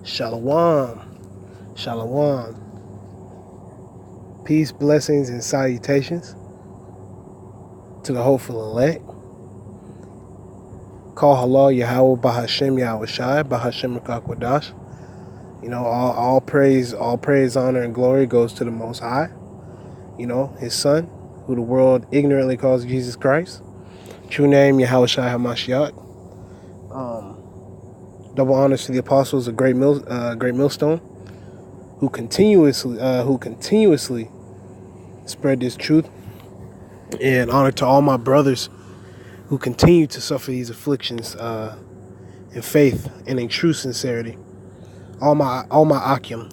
Shalom. Shalom. Peace, blessings, and salutations to the hopeful elect. Call halal Yahweh Bahashem Yahweh Shai Bahashem Rakakwadash. All praise, honor, and glory goes to the Most High. His Son, who the world ignorantly calls Jesus Christ. True name Yahweh Shai HaMashiach. Double honors to the apostles of great millstone, who continuously spread this truth, and honor to all my brothers who continue to suffer these afflictions in faith and in true sincerity. All my Akim,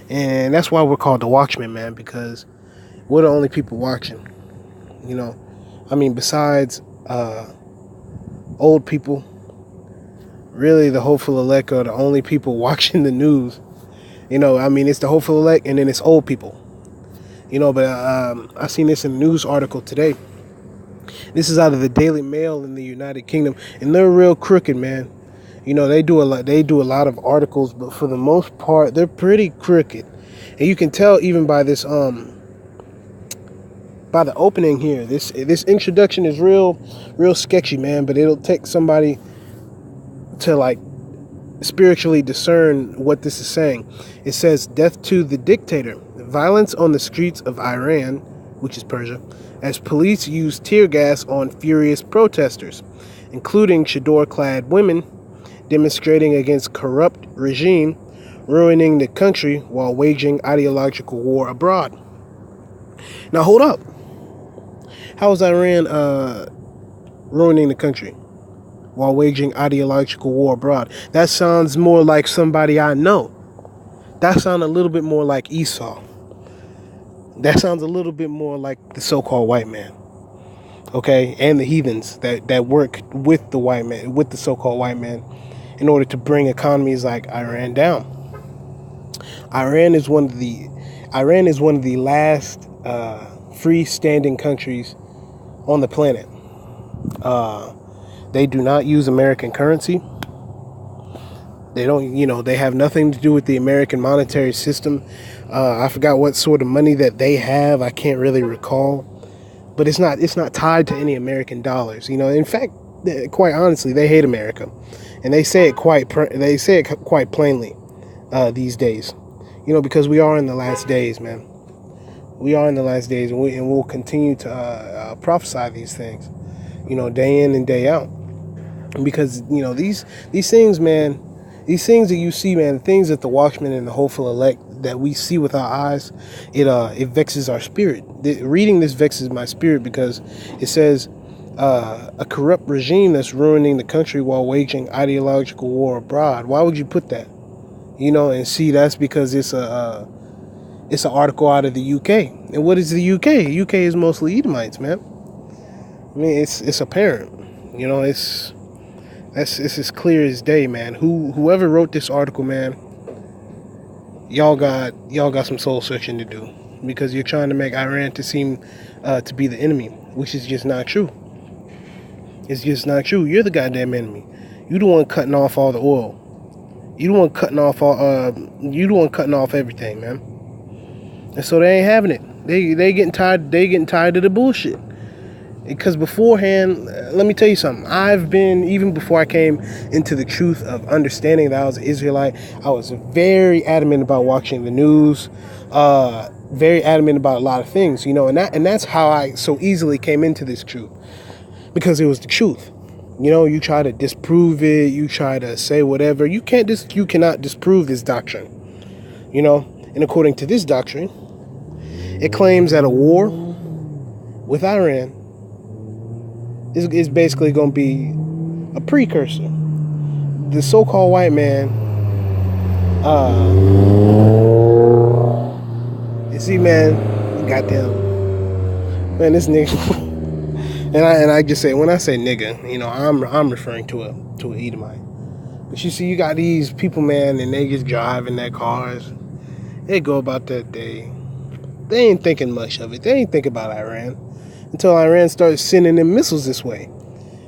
and that's why we're called the Watchmen, man, because we're the only people watching. Besides old people, really the hopeful elect are the only people watching the news. It's the hopeful elect, and then it's old people. But I seen this in a news article today. This is out of the Daily Mail in the United Kingdom, and they're real crooked, man. They do a lot of articles, but for the most part, they're pretty crooked. And you can tell even by this by the opening here. This introduction is real sketchy, man, but it'll take somebody to spiritually discern what this is saying. It says, "Death to the dictator. Violence on the streets of Iran," which is Persia, as police use tear gas on furious protesters, including chador-clad women demonstrating against corrupt regime, ruining the country while waging ideological war abroad. Now hold up. How is Iran ruining the country while waging ideological war abroad? That sounds more like somebody I know. That sounds a little bit more like Esau. That sounds a little bit more like the so-called white man. Okay? And the heathens that work with the white man, with the so-called white man, in order to bring economies like Iran down. Iran is one of the last freestanding countries on the planet. They do not use American currency. They don't, they have nothing to do with the American monetary system. I forgot what sort of money that they have. I can't really recall, but it's not tied to any American dollars. In fact, quite honestly, they hate America, and they say it quite plainly these days. Because we are in the last days, man. We are in the last days, and we'll continue to prophesy these things, day in and day out. Because these things, man, these things that you see, man, things that the Watchmen and the hopeful elect that we see with our eyes, it vexes our spirit. Reading this vexes my spirit because it says a corrupt regime that's ruining the country while waging ideological war abroad. Why would you put that? And see, that's because it's an article out of the UK. And what is the UK? UK is mostly Edomites, man. It's apparent. It's as clear as day, man. Whoever wrote this article, man, y'all got some soul searching to do, because you're trying to make Iran to seem to be the enemy, which is just not true. It's just not true. You're the goddamn enemy. You the one cutting off all the oil. You the one cutting off everything, man. And so they ain't having it. They getting tired. They getting tired of the bullshit. Because beforehand, let me tell you something. Even before I came into the truth of understanding that I was an Israelite, I was very adamant about watching the news, very adamant about a lot of things, and that's how I so easily came into this truth, because it was the truth. You try to disprove it, you try to say whatever. You cannot disprove this doctrine, and according to this doctrine, it claims that a war with Iran is basically going to be a precursor. The so-called white man, you see, man, goddamn, man, this nigga, and I just say, when I say nigga, I'm referring to an Edomite. But you see, you got these people, man, and they just drive in their cars. They go about their day. They ain't thinking much of it. They ain't think about Iran until Iran starts sending them missiles this way.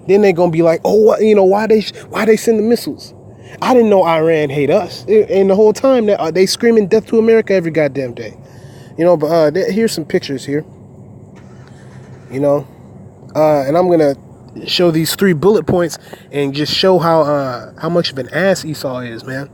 Then they're gonna be like, oh, why they send the missiles? I didn't know Iran hate us. And the whole time that they screaming death to America every goddamn day. You know, but here's some pictures here. You know, and I'm gonna show these 3 bullet points and just show how much of an ass Esau is, man.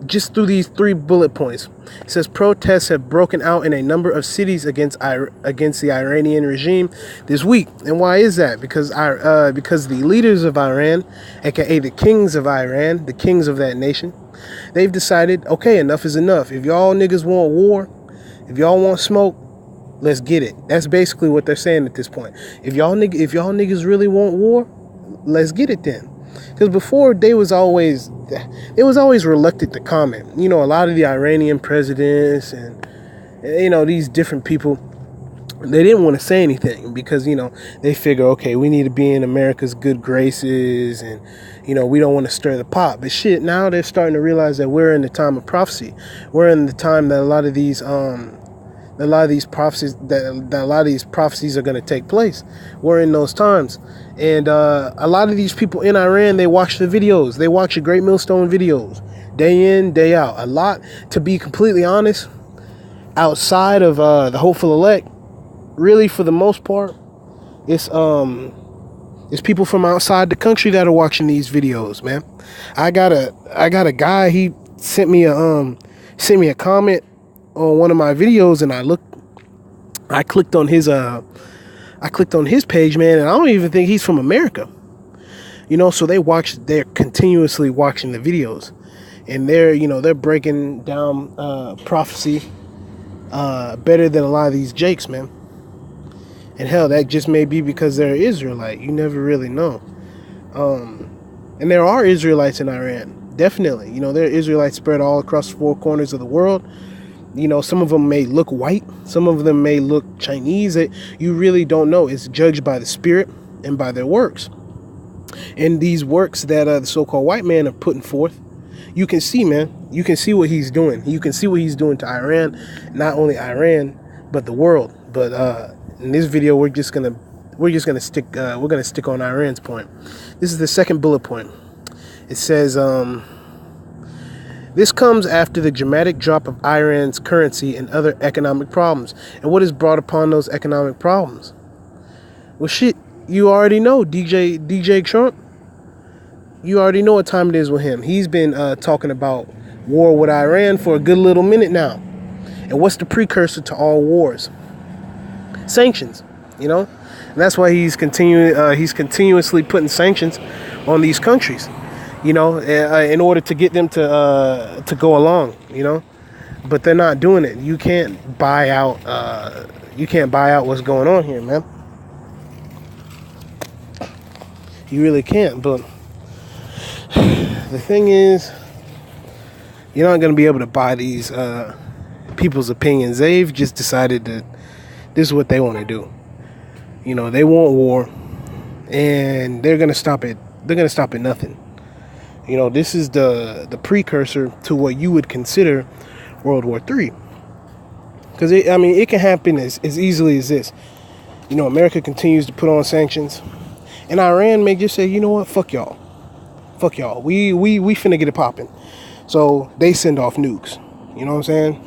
Just through these 3 bullet points. It says protests have broken out in a number of cities against the Iranian regime this week. And why is that? Because the leaders of Iran, aka the kings of Iran, the kings of that nation, they've decided, okay, enough is enough. If y'all niggas want war, if y'all want smoke, let's get it. That's basically what they're saying at this point. If y'all niggas really want war, let's get it then. Because before they was always reluctant to comment. You know, a lot of the Iranian presidents and, you know, these different people, they didn't want to say anything because, you know, they figure, okay, we need to be in America's good graces and, you know, we don't want to stir the pot. But shit, now they're starting to realize that we're in the time of prophecy. We're in the time that a lot of these prophecies are going to take place. We're in those times. And a lot of these people in Iran, they watch the videos. They watch the Great Millstone videos day in, day out. A lot, to be completely honest, outside of the hopeful elect, really for the most part, it's people from outside the country that are watching these videos, man. I got a guy, he sent me a comment on one of my videos, and I clicked on his page, man, and I don't even think he's from America. You know, so they're continuously watching the videos, and they're breaking down prophecy better than a lot of these jakes, man. And hell, that just may be because they're Israelite. You never really know. And there are Israelites in Iran, definitely. You know, there are Israelites spread all across the 4 corners of the world. You know, some of them may look white, some of them may look Chinese. You really don't know. It's judged by the spirit and by their works. And these works that the so-called white man are putting forth, you can see, man. You can see what he's doing. You can see what he's doing to Iran, not only Iran, but the world. But in this video, we're gonna stick on Iran's point. This is the 2nd bullet point. It says, this comes after the dramatic drop of Iran's currency and other economic problems. And what has brought upon those economic problems? Well, shit, you already know, DJ Trump. You already know what time it is with him. He's been talking about war with Iran for a good little minute now. And what's the precursor to all wars? Sanctions, you know? And that's why he's continuously putting sanctions on these countries. You know, in order to get them to go along, you know, but they're not doing it. You can't buy out what's going on here, man. You really can't. But the thing is, you're not going to be able to buy these people's opinions. They've just decided that this is what they want to do. You know, they want war, and they're going to stop it. They're going to stop at nothing. You know, this is the precursor to what you would consider World War III. Because, it can happen as easily as this. You know, America continues to put on sanctions. And Iran may just say, you know what, fuck y'all. Fuck y'all. We finna get it popping. So they send off nukes. You know what I'm saying?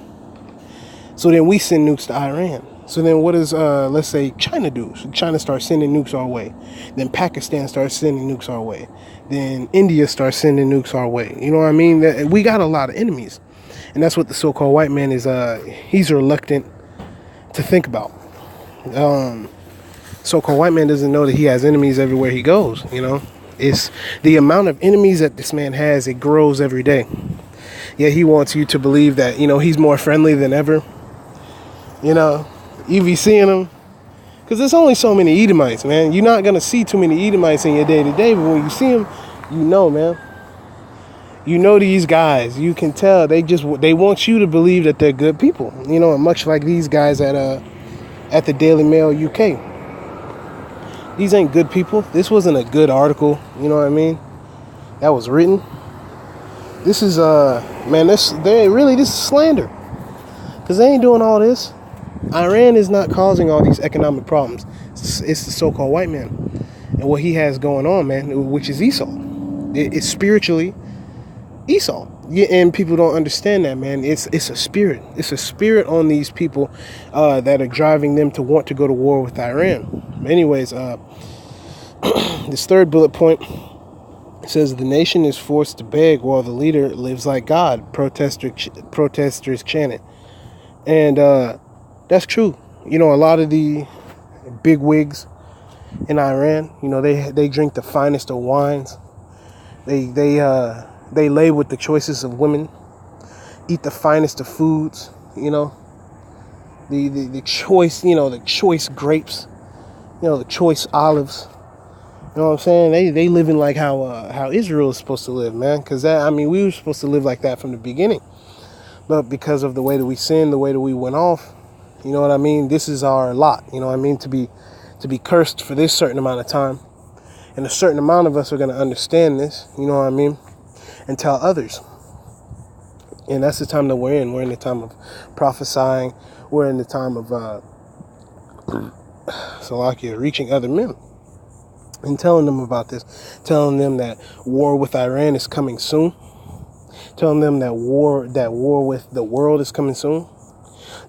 So then we send nukes to Iran. So then what does, let's say, China do? So China starts sending nukes our way. Then Pakistan starts sending nukes our way. Then India starts sending nukes our way. You know what I mean? We got a lot of enemies. And that's what the so-called white man is, he's reluctant to think about. So-called white man doesn't know that he has enemies everywhere he goes, you know? It's the amount of enemies that this man has, it grows every day. Yeah, he wants you to believe that, you know, he's more friendly than ever. You know, you be seeing him. Because there's only so many Edomites, man. You're not going to see too many Edomites in your day-to-day, but when you see them, you know, man. You know these guys. You can tell. They want you to believe that they're good people. You know, much like these guys at the Daily Mail UK. These ain't good people. This wasn't a good article, you know what I mean? That was written. This is, this is slander. Because they ain't doing all this. Iran is not causing all these economic problems. It's the so-called white man and what he has going on, man, which is Esau. It's spiritually, Esau. Yeah, and people don't understand that, man. It's a spirit. It's a spirit on these people that are driving them to want to go to war with Iran. Anyways, this third bullet point says the nation is forced to beg while the leader lives like God. Protesters chanted, and that's true. You know, a lot of the big wigs in Iran, you know, they drink the finest of wines. They lay with the choicest of women, eat the finest of foods. You know, the choice, you know, the choice grapes, you know, the choice olives. You know what I'm saying? They living like how Israel is supposed to live, man. Because I mean, we were supposed to live like that from the beginning, but because of the way that we sinned, the way that we went off, you know what I mean? This is our lot. You know what I mean? To be cursed for this certain amount of time, and a certain amount of us are going to understand this. You know what I mean? And tell others. And that's the time that we're in. We're in the time of prophesying. We're in the time of Salakia, reaching other men and telling them about this, telling them that war with Iran is coming soon, telling them that war with the world is coming soon,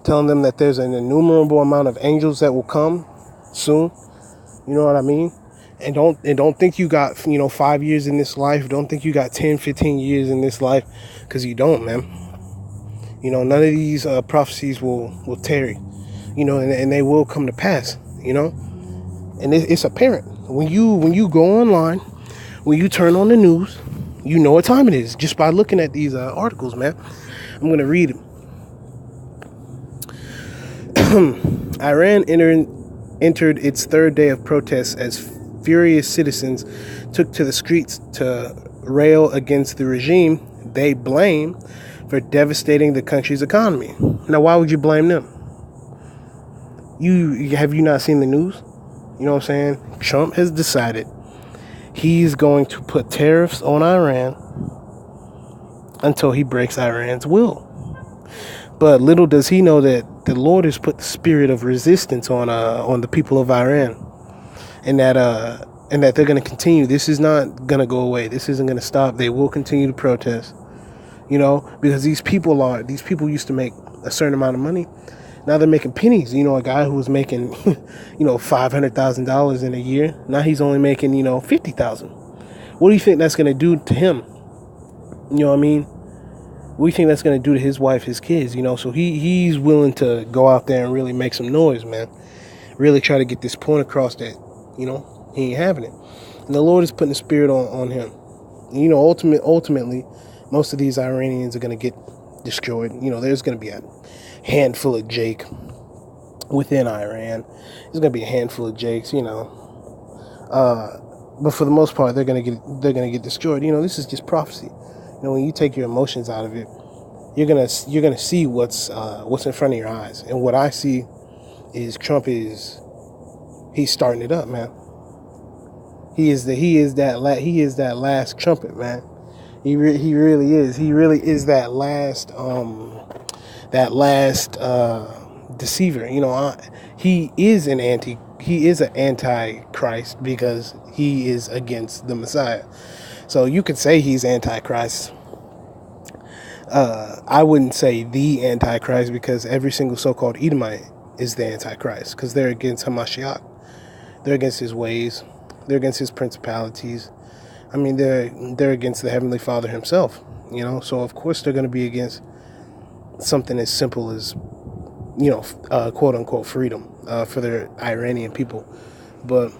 telling them that there's an innumerable amount of angels that will come soon. You know what I mean? And don't think you got, you know, 5 years in this life. Don't think you got 10, 15 years in this life, because you don't, man. You know, none of these prophecies will tarry, you know, and they will come to pass, you know. And it's apparent when you go online, when you turn on the news, you know what time it is just by looking at these articles, man. I'm gonna read it. Iran entered its third day of protests as furious citizens took to the streets to rail against the regime they blame for devastating the country's economy. Now, why would you blame them? Have you not seen the news? You know what I'm saying? Trump has decided he's going to put tariffs on Iran until he breaks Iran's will. But little does he know that the Lord has put the spirit of resistance on the people of Iran, and that they're going to continue. This is not going to go away. This isn't going to stop. They will continue to protest. You know, because these people used to make a certain amount of money. Now they're making pennies. You know, a guy who was making, you know, $500,000 in a year, now he's only making, you know, $50,000. What do you think that's going to do to him? You know what I mean? What do you think that's going to do to his wife, his kids? You know, so he's willing to go out there and really make some noise, man. Really try to get this point across that, you know, he ain't having it. And the Lord is putting the spirit on him. And, you know, ultimately, most of these Iranians are going to get destroyed. You know, there's going to be a handful of Jake within Iran. There's going to be a handful of Jakes, you know. But for the most part, they're going to get destroyed. You know, this is just prophecy. You know, when you take your emotions out of it, you're gonna see what's in front of your eyes. And what I see is Trump he's starting it up, man. He is that last trumpet, man. He really is. He really is that last deceiver. You know, he is an antichrist because he is against the Messiah. So you could say he's antichrist. I wouldn't say the antichrist, because every single so-called Edomite is the antichrist, because they're against Hamashiach. They're against his ways. They're against his principalities. I mean, they're against the Heavenly Father himself, you know. So of course they're going to be against something as simple as, you know, quote unquote freedom for their Iranian people. But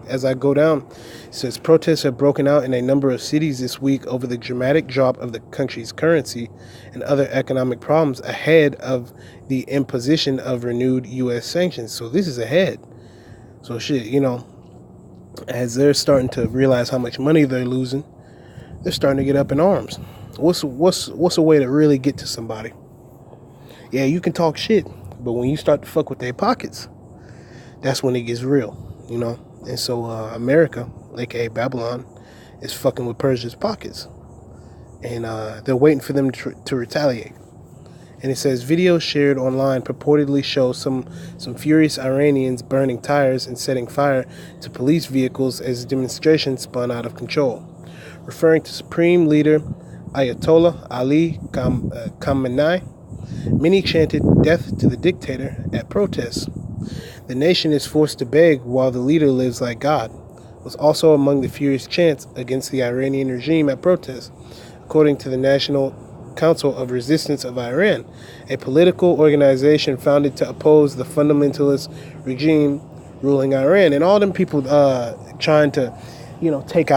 as I go down, it says protests have broken out in a number of cities this week over the dramatic drop of the country's currency and other economic problems ahead of the imposition of renewed U.S. sanctions. So this is ahead. So shit, you know, as they're starting to realize how much money they're losing, they're starting to get up in arms. What's a way to really get to somebody? Yeah, you can talk shit, but when you start to fuck with their pockets, that's when it gets real, you know. And so America, aka Babylon, is fucking with Persia's pockets, and they're waiting for them to retaliate. And it says videos shared online purportedly show some furious Iranians burning tires and setting fire to police vehicles as demonstrations spun out of control. Referring to Supreme Leader Ayatollah Ali Khamenei. Many chanted death to the dictator at protests. The nation is forced to beg while the leader lives like God was also among the furious chants against the Iranian regime at protests, according to the National Council of Resistance of Iran, a political organization founded to oppose the fundamentalist regime ruling Iran. And all them people trying to, take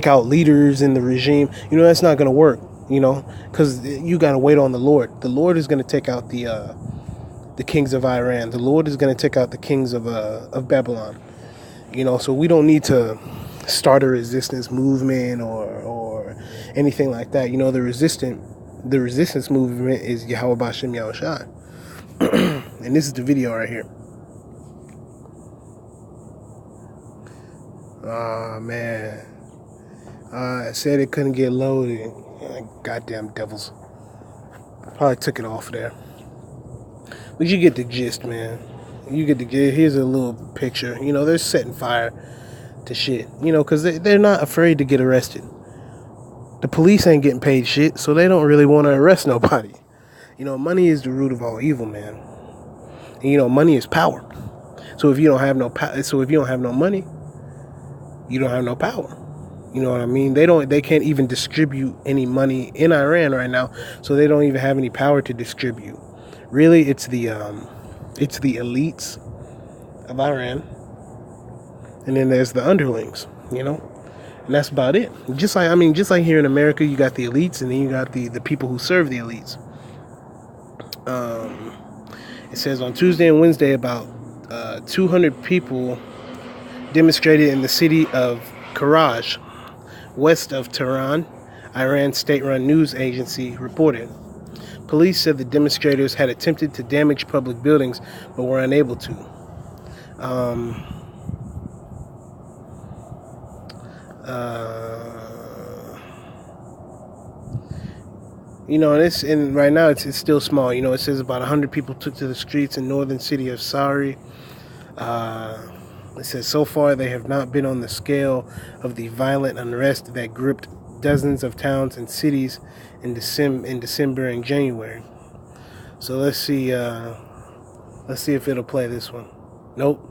out leaders in the regime. That's not going to work. Because you got to wait on the Lord. The Lord is going to take out the kings of Iran. The Lord is going to take out the kings of Babylon. So we don't need to start a resistance movement or anything like that. The resistance movement is Yahweh Bashem Yahushai. And this is the video right here. Oh man. I said it couldn't get loaded. Goddamn devils. Probably took it off there. But you get the gist, man. You get the gist. Here's a little picture. They're setting fire to shit. Because they're not afraid to get arrested. The police ain't getting paid shit, so they don't really want to arrest nobody. Money is the root of all evil, man. And, money is power. So if you don't have no money, you don't have no power. You know what I mean? They can't even distribute any money in Iran right now, so they don't even have any power to distribute. Really, it's the elites of Iran, and then there's the underlings, and that's about it. Just like here in America, you got the elites, and then you got the people who serve the elites. It says on Tuesday and Wednesday, about 200 people demonstrated in the city of Karaj, west of Tehran, Iran's state-run news agency reported. Police said the demonstrators had attempted to damage public buildings, but were unable to. And right now it's still small. It says about 100 people took to the streets in northern city of Sari. It says so far they have not been on the scale of the violent unrest that gripped dozens of towns and cities in December and January. So let's see if it'll play this one. Nope.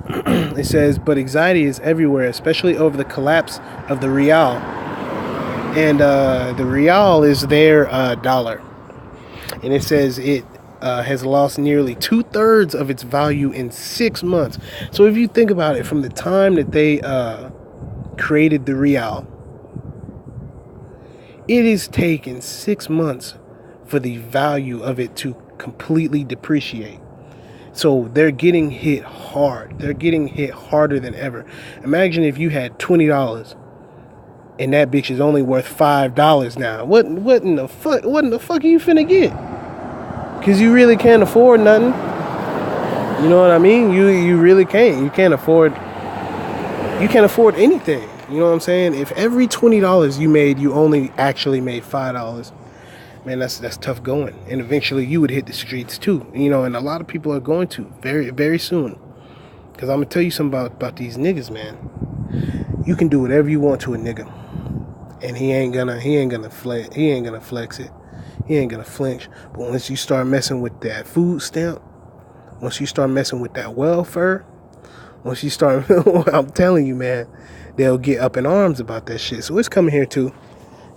It says, but anxiety is everywhere, especially over the collapse of the rial. And the rial is their dollar. And it says it has lost nearly 2/3 of its value in 6 months. So if you think about it, from the time that they created the rial, it has taken 6 months for the value of it to completely depreciate. So they're getting hit hard. They're getting hit harder than ever. Imagine if you had $20 and that bitch is only worth $5 now. What in the fuck are you finna get? Because you really can't afford nothing. You know what I mean? You really can't. You can't afford anything. You know what I'm saying? If every $20 you made, you only actually made $5, man, that's tough going. And eventually you would hit the streets too. And a lot of people are going to very, very soon. Because I'm going to tell you something about these niggas, man. You can do whatever you want to a nigga. And he ain't gonna flex it. He ain't gonna flinch. But once you start messing with that food stamp, once you start messing with that welfare, once you start, I'm telling you, man, they'll get up in arms about that shit. So it's coming here too.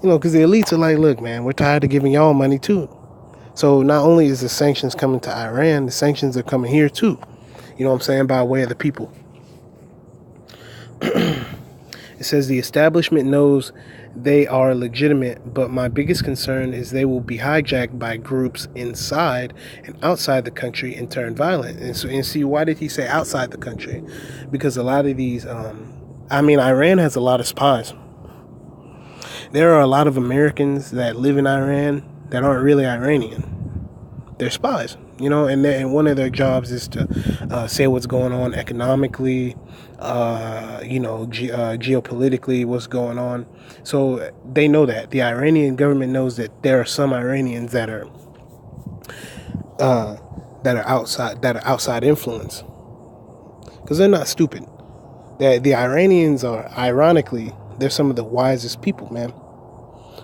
Because the elites are like, look, man, we're tired of giving y'all money too. So not only is the sanctions coming to Iran, the sanctions are coming here too. You know what I'm saying? By way of the people. It says the establishment knows they are legitimate, but my biggest concern is they will be hijacked by groups inside and outside the country and turn violent. And see, why did he say outside the country? Because a lot of these, Iran has a lot of spies. There are a lot of Americans that live in Iran that aren't really Iranian. They're spies, and one of their jobs is to say what's going on economically, geopolitically, what's going on. So they know that. The Iranian government knows that there are some Iranians that are outside influence. Because they're not stupid. The Iranians are, ironically, they're some of the wisest people, man,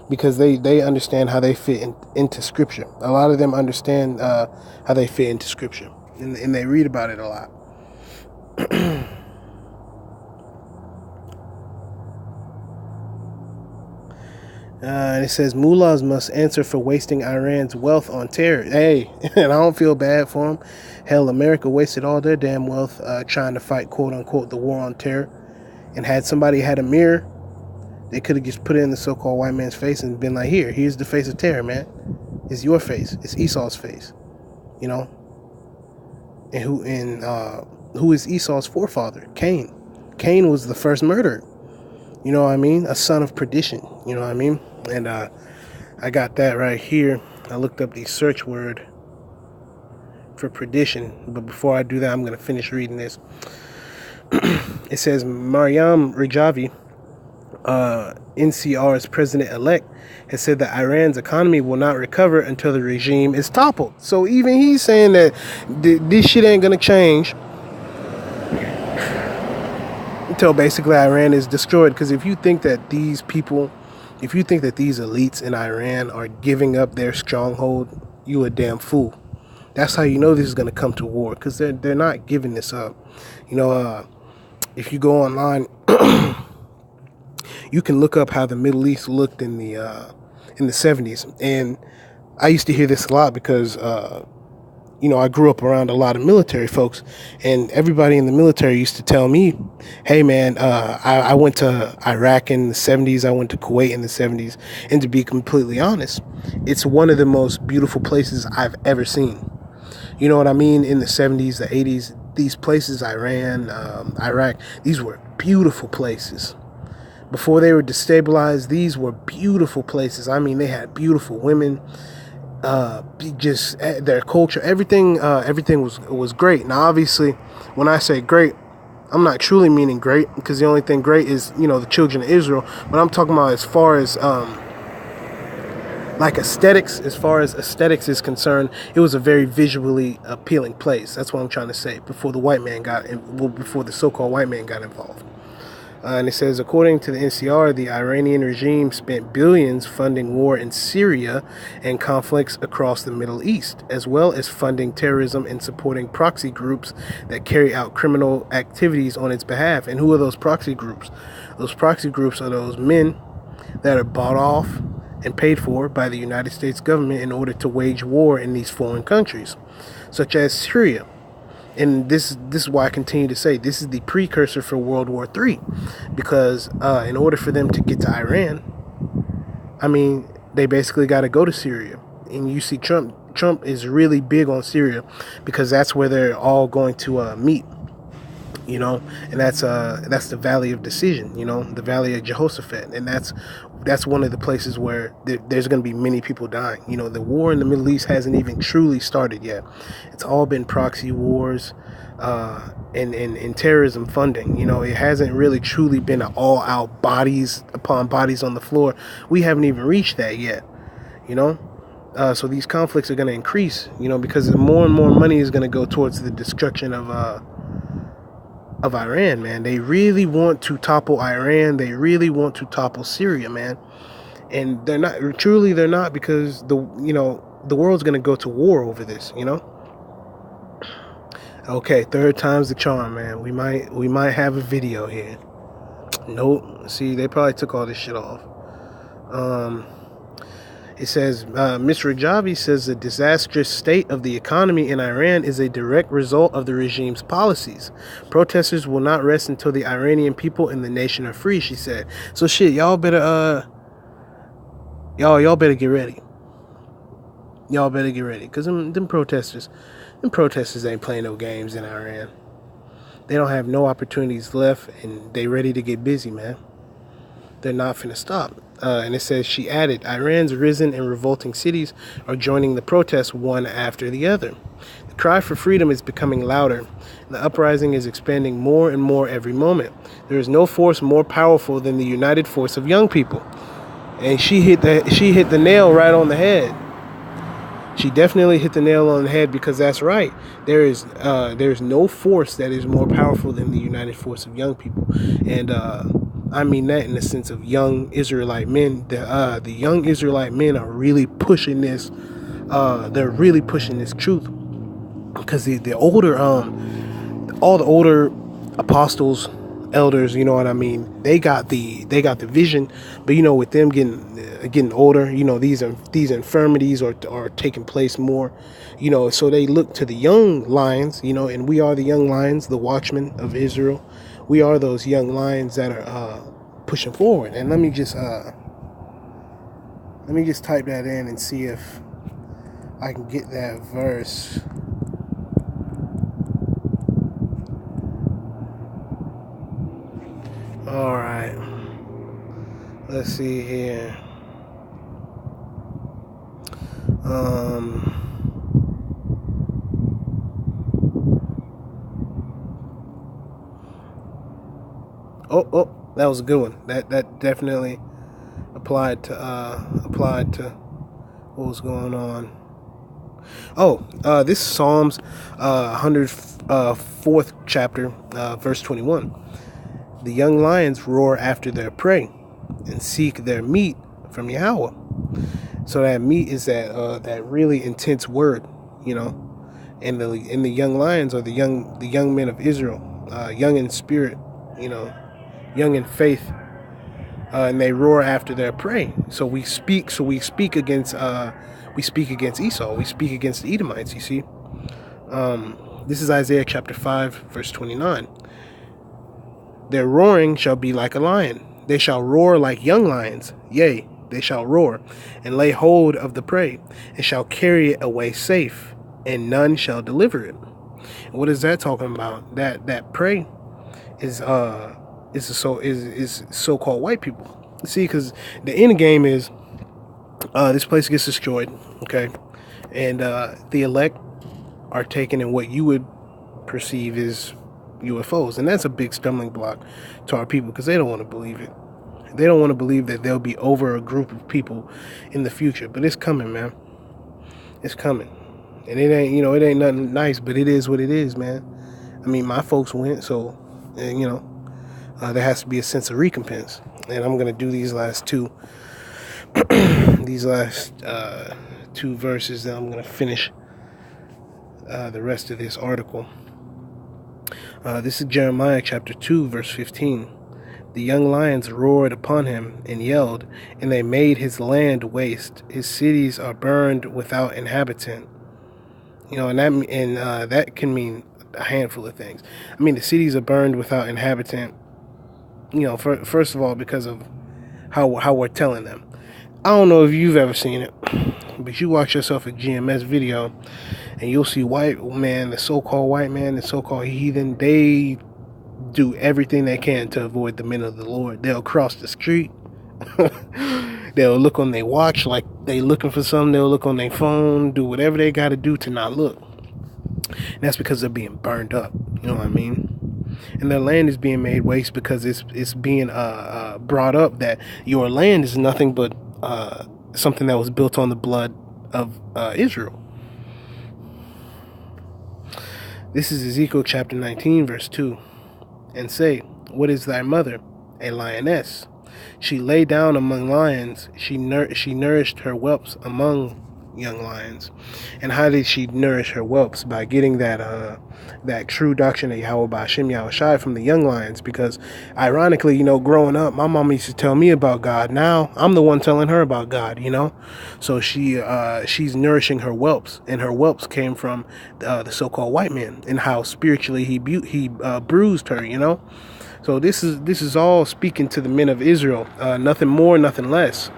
because they understand how they fit into Scripture. A lot of them understand how they fit into Scripture, and they read about it a lot. And it says mullahs must answer for wasting Iran's wealth on terror. Hey, and I don't feel bad for them. Hell, America wasted all their damn wealth trying to fight, quote unquote, the war on terror. And had somebody had a mirror, they could have just put it in the so-called white man's face and been like, here's the face of terror, man. It's your face. It's Esau's face. You know? And who is Esau's forefather? Cain. Cain was the first murderer. You know what I mean? A son of perdition. You know what I mean? And I got that right here. I looked up the search word for perdition. But before I do that, I'm going to finish reading this. It says Maryam Rajavi, NCR's president-elect, has said that Iran's economy will not recover until the regime is toppled. So even he's saying that this shit ain't going to change until basically Iran is destroyed. Because if you think that these elites in Iran are giving up their stronghold, you a damn fool. That's how you know this is going to come to war, because they're not giving this up. You know, if you go online, you can look up how the Middle East looked in the 70s. And I used to hear this a lot because I grew up around a lot of military folks, and everybody in the military used to tell me, hey man, I went to Iraq in the 70s, I went to Kuwait in the 70s, and to be completely honest, it's one of the most beautiful places I've ever seen. You know what I mean? In the 70s, the 80s, these places, Iran, Iraq, these were beautiful places. Before they were destabilized, these were beautiful places. I mean, they had beautiful women, just their culture, everything was great. Now, obviously, when I say great, I'm not truly meaning great, because the only thing great is, the children of Israel. But I'm talking about as far as like aesthetics. As far as aesthetics is concerned, it was a very visually appealing place. That's what I'm trying to say. Before the before the so-called white man got involved. And it says, according to the NCR, the Iranian regime spent billions funding war in Syria and conflicts across the Middle East, as well as funding terrorism and supporting proxy groups that carry out criminal activities on its behalf. And who are those proxy groups? Those proxy groups are those men that are bought off and paid for by the United States government in order to wage war in these foreign countries, such as Syria. And this is why I continue to say this is the precursor for World War III, because in order for them to get to Iran, I mean, they basically got to go to Syria. And you see Trump is really big on Syria, because that's where they're all going to meet, and that's the Valley of Decision, the Valley of Jehoshaphat, and that's one of the places where there's going to be many people dying. The war in the Middle East hasn't even truly started yet. It's all been proxy wars and terrorism funding. It hasn't really truly been an all-out bodies upon bodies on the floor. We haven't even reached that yet, so these conflicts are going to increase, because more and more money is going to go towards the destruction of Iran, man. They really want to topple Iran. They really want to topple Syria, man. And they're not, because the world's going to go to war over this, Okay, third time's the charm, man. We might have a video here. Nope. See, they probably took all this shit off. It says, Mr. Rajavi says the disastrous state of the economy in Iran is a direct result of the regime's policies. Protesters will not rest until the Iranian people and the nation are free, she said. So shit, y'all better get ready. Y'all better get ready, because them protesters ain't playing no games in Iran. They don't have no opportunities left, and they ready to get busy, man. They're not finna stop. And it says, she added, Iran's risen and revolting cities are joining the protests one after the other. The cry for freedom is becoming louder. The uprising is expanding more and more every moment. There is no force more powerful than the united force of young people. And she hit the nail right on the head. She definitely hit the nail on the head, because that's right. There's no force that is more powerful than the united force of young people, and I mean that in the sense of young Israelite men. The young Israelite men are really pushing this. They're really pushing this truth, because the older all the older apostles, elders, you know what I mean, they got the vision, but with them getting older, these infirmities are taking place more, so they look to the young lions, and we are the young lions, the watchmen of Israel. We are those young lions that are pushing forward. And let me just type that in and see if I can get that verse. All right, let's see here. Oh, that was a good one. That definitely applied to what was going on. This is Psalms 104th chapter, verse 21. The young lions roar after their prey and seek their meat from Yahweh. So that meat is that really intense word, and the young lions are the young men of Israel, young in spirit, young in faith, and they roar after their prey. So we speak against Esau. We speak against the Edomites. You see, this is Isaiah chapter 5, verse 29. Their roaring shall be like a lion. They shall roar like young lions. Yea, they shall roar and lay hold of the prey, and shall carry it away safe, and none shall deliver it. And what is that talking about? That prey is so-called white people. See, because the end game is this place gets destroyed, okay, and the elect are taken in what you would perceive as UFOs, and that's a big stumbling block to our people, because they don't want to believe it. They don't want to believe that they'll be over a group of people in the future, but it's coming, man. It's coming, and it ain't nothing nice, but it is what it is, man. I mean, my folks went, so there has to be a sense of recompense, and I'm gonna do these last two two verses. Then I'm gonna finish the rest of this article. This is Jeremiah chapter 2, verse 15. The young lions roared upon him and yelled, and they made his land waste. His cities are burned without inhabitant. And that can mean a handful of things. I mean, the cities are burned without inhabitant. First of all, because of how we're telling them. I don't know if you've ever seen it, but you watch yourself a GMS video, and you'll see the so-called white man, the so-called heathen. They do everything they can to avoid the men of the Lord. They'll cross the street. They'll look on their watch like they looking for something. They'll look on their phone, do whatever they got to do to not look. And that's because they're being burned up. You know what I mean? And their land is being made waste because it's being brought up that your land is nothing but something that was built on the blood of Israel. This is Ezekiel chapter 19, verse 2. And say, what is thy mother? A lioness. She lay down among lions. She nourished her whelps among young lions. And how did she nourish her whelps? By getting that true doctrine of Yahweh Ba'Shem Yahushai from the young lions. Because ironically, growing up, my mom used to tell me about God. Now I'm the one telling her about God. So she's nourishing her whelps, and her whelps came from the so-called white man, and how spiritually he bruised her. So this is all speaking to the men of Israel. Nothing more, nothing less.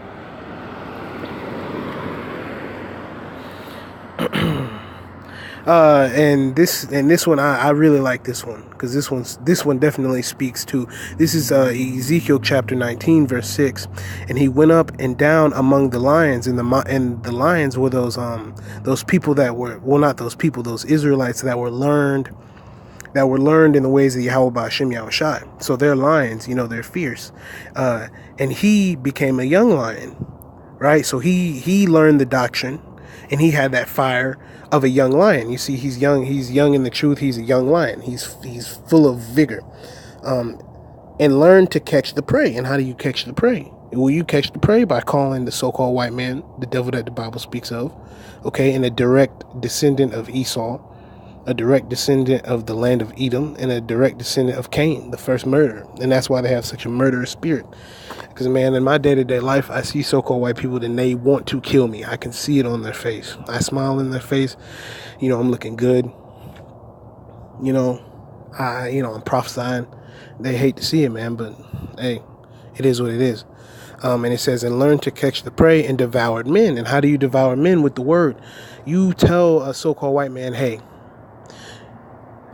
And this one, I really like this one, because this one definitely speaks to. This is Ezekiel chapter 19, verse 6. And he went up and down among the lions, and the lions were those people that were, well, not those people, those Israelites that were learned in the ways of Yahweh Ba'Shem Yahushai. So they're lions, they're fierce. And he became a young lion, right? So he learned the doctrine. and he had that fire of a young lion. You see, he's young in the truth. He's a young lion. He's full of vigor. And learn to catch the prey. And how do you catch the prey? Well, you catch the prey by calling the so-called white man the devil that the Bible speaks of, okay, and a direct descendant of Esau, a direct descendant of the land of Edom, and a direct descendant of Cain, the first murderer. And that's why they have such a murderous spirit. Because, man, in my day-to-day life, I see so-called white people and they want to kill me. I can see it on their face. I smile in their face. I'm looking good. I'm prophesying. They hate to see it, man, but hey, it is what it is. And it says, and learn to catch the prey and devoured men. And how do you devour men? With the word. You tell a so-called white man, hey,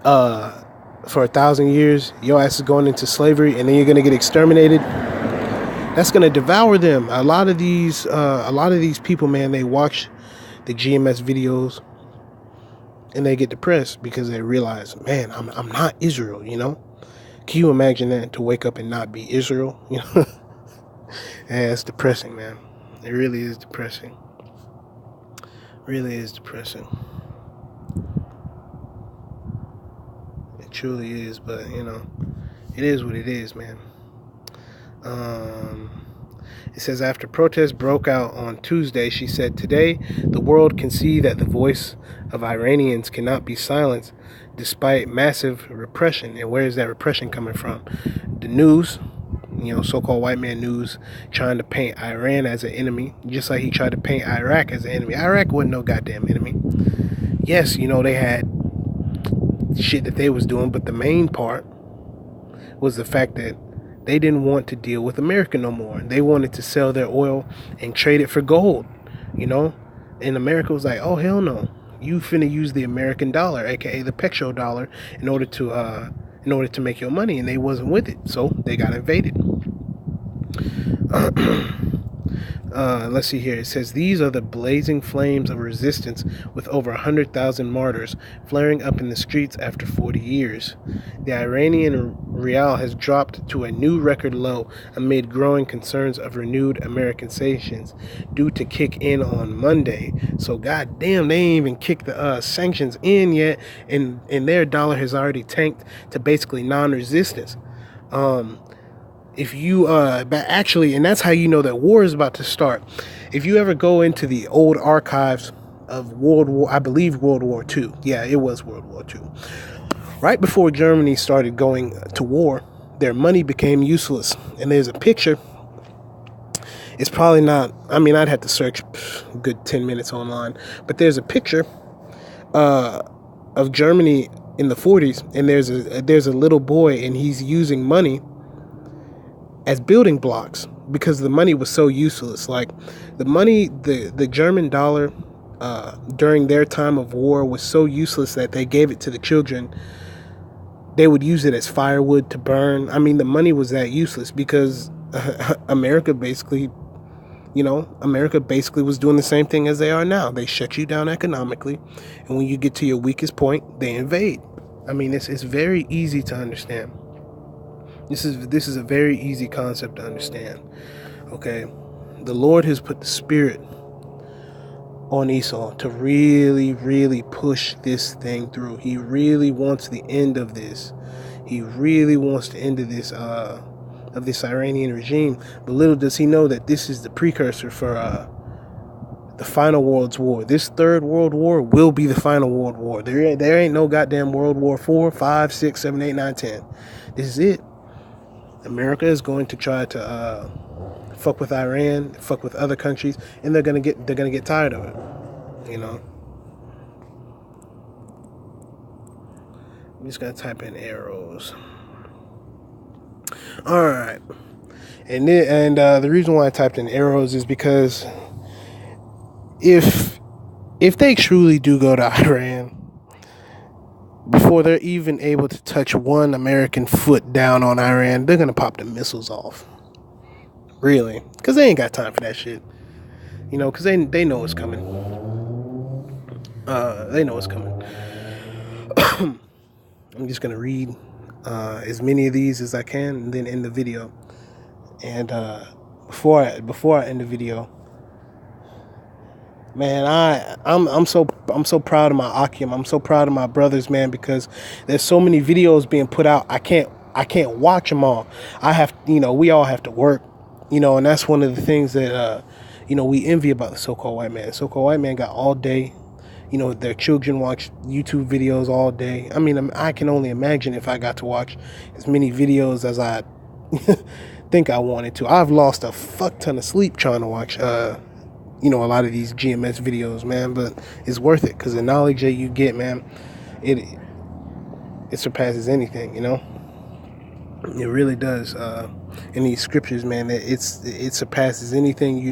for 1,000 years, your ass is going into slavery, and then you're going to get exterminated. That's going to devour them. A lot of these people, man, they watch the GMS videos and they get depressed because they realize, man, I'm not Israel, Can you imagine that, to wake up and not be Israel? Yeah, it's depressing, man. It really is depressing. Really is depressing. It truly is, but it is what it is, man. It says, after protests broke out on Tuesday, she said, today the world can see that the voice of Iranians cannot be silenced despite massive repression. And where is that repression coming from? The news, so-called white man news, trying to paint Iran as an enemy, just like he tried to paint Iraq as an enemy. Iraq wasn't no goddamn enemy. Yes, they had shit that they was doing, but the main part was the fact that they didn't want to deal with America no more. They wanted to sell their oil and trade it for gold, And America was like, oh, hell no. You finna use the American dollar, aka the petrodollar, in order to make your money, and they wasn't with it. So they got invaded. Let's see here. It says, these are the blazing flames of resistance with over 100,000 martyrs flaring up in the streets after 40 years. The Iranian rial has dropped to a new record low amid growing concerns of renewed American sanctions due to kick in on Monday. So goddamn, they ain't even kicked the sanctions in yet, and their dollar has already tanked to basically non-resistance. If you but actually, and that's how you know that war is about to start. If you ever go into the old archives of World War II, yeah, it was World War II. Right before Germany started going to war, their money became useless. And there's a picture. It's probably not, I'd have to search a good 10 minutes online, but there's a picture of Germany in the 40s, and there's a little boy, and he's using money as building blocks because the money was so useless. Like the money, the German dollar during their time of war was so useless that they gave it to the children. They would use it as firewood to burn. The money was that useless because America basically was doing the same thing as they are now. They shut you down economically, and when you get to your weakest point, they invade. It's very easy to understand. This is a very easy concept to understand. Okay, the Lord has put the spirit on Esau to really, really push this thing through. He really wants the end of this. He really wants the end of this Iranian regime. But little does he know that this is the precursor for the final world's war. This third world war will be the final world war. There ain't no goddamn World War 4, 5, 6, 7, 8, 9, 10. This is it. America is going to try to fuck with Iran, fuck with other countries, and they're gonna get tired of it. I'm just gonna type in arrows. All right, and the reason why I typed in arrows is because if they truly do go to Iran, before they're even able to touch one American foot down on Iran, they're going to pop the missiles off. Really. Because they ain't got time for that shit. Because they know it's coming. They know it's coming. I'm just going to read as many of these as I can and then end the video. And before I end the video, Man, I'm so proud of my Akim. I'm so proud of my brothers, man, because there's so many videos being put out. I can't watch them all. We all have to work, and that's one of the things that we envy about the so-called white man. So-called white man got all day. Their children watch YouTube videos all day. I mean, I can only imagine if I got to watch as many videos as I think I wanted to. I've lost a fuck ton of sleep trying to watch a lot of these GMS videos, man, but it's worth it because the knowledge that you get, man, it surpasses anything. It really does. In these scriptures, man, it surpasses anything,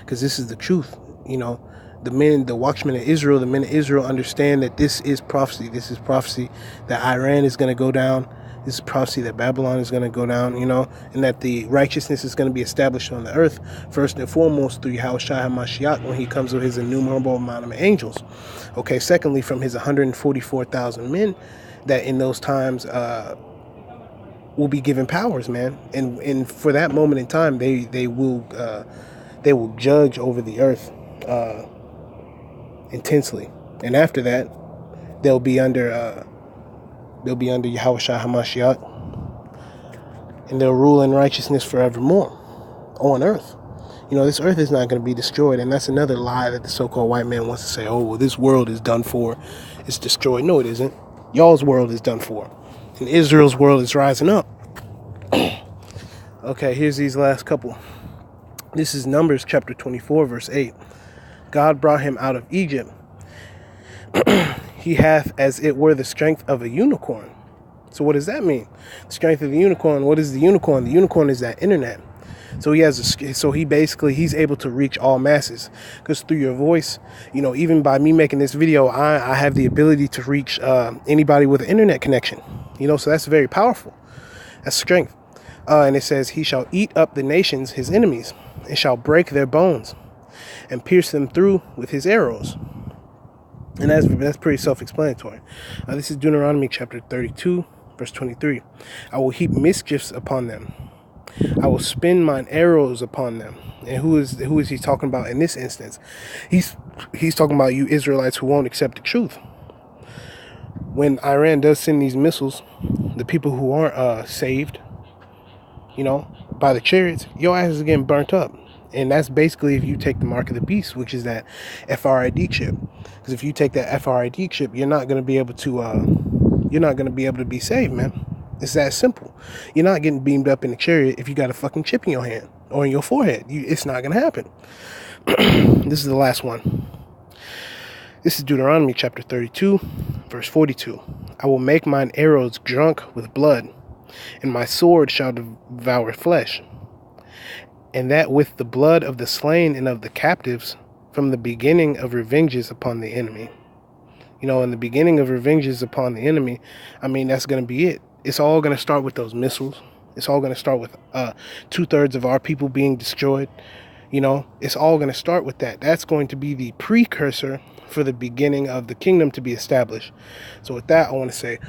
because this is the truth. The watchmen of Israel, the men of Israel understand that this is prophecy. This is prophecy that Iran is going to go down. This is prophecy that Babylon is going to go down, and that the righteousness is going to be established on the earth, first and foremost through Yahushua HaMashiach when he comes with his innumerable amount of angels. Okay, secondly, from his 144,000 men that in those times will be given powers, man. And for that moment in time, they will judge over the earth intensely. And after that, they'll be under Yahushua HaMashiach, and they'll rule in righteousness forevermore on earth. This earth is not going to be destroyed, and that's another lie that the so-called white man wants to say. Oh, well, this world is done for. It's destroyed. No, it isn't. Y'all's world is done for, and Israel's world is rising up. Okay, here's these last couple. This is Numbers chapter 24, verse 8. God brought him out of Egypt. He hath as it were the strength of a unicorn. So what does that mean? The strength of the unicorn. What is the unicorn? The unicorn is that internet. So he's able to reach all masses, because through your voice, even by me making this video, I have the ability to reach anybody with an internet connection. So that's very powerful. That's strength. And it says, he shall eat up the nations, his enemies, and shall break their bones and pierce them through with his arrows. And that's pretty self-explanatory. This is Deuteronomy chapter 32, verse 23. I will heap mischiefs upon them. I will spin mine arrows upon them. And who is he talking about in this instance? He's talking about you Israelites who won't accept the truth. When Iran does send these missiles, the people who aren't saved, by the chariots, your ass is getting burnt up. And that's basically if you take the mark of the beast, which is that FRID chip. Because if you take that FRID chip, you're not going to be able to be saved, man. It's that simple. You're not getting beamed up in the chariot if you got a fucking chip in your hand or in your forehead. It's not going to happen. This is the last one. This is Deuteronomy chapter 32, verse 42. I will make mine arrows drunk with blood, and my sword shall devour flesh, and that with the blood of the slain and of the captives, from the beginning of revenges upon the enemy. In the beginning of revenges upon the enemy, that's going to be it. It's all going to start with those missiles. It's all going to start with 2/3 of our people being destroyed. It's all going to start with that. That's going to be the precursor for the beginning of the kingdom to be established. So with that, I want to say,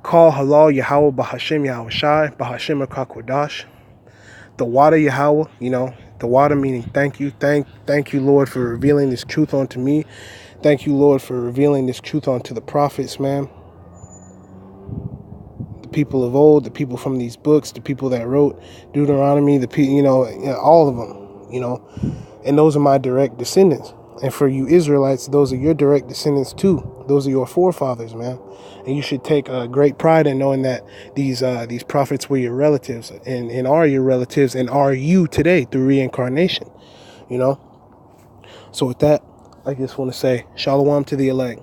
Call halal Yahweh Bahashem Yahweh Shai Bahashem Akakwadash. The water Yahweh, the water meaning thank you. Thank you, Lord, for revealing this truth unto me. Thank you, Lord, for revealing this truth unto the prophets, man. The people of old, the people from these books, the people that wrote Deuteronomy, the people, all of them, and those are my direct descendants. And for you Israelites, those are your direct descendants too. Those are your forefathers, man. And you should take great pride in knowing that these prophets were your relatives and are your relatives and are you today through reincarnation, So with that, I just want to say shalom to the elect.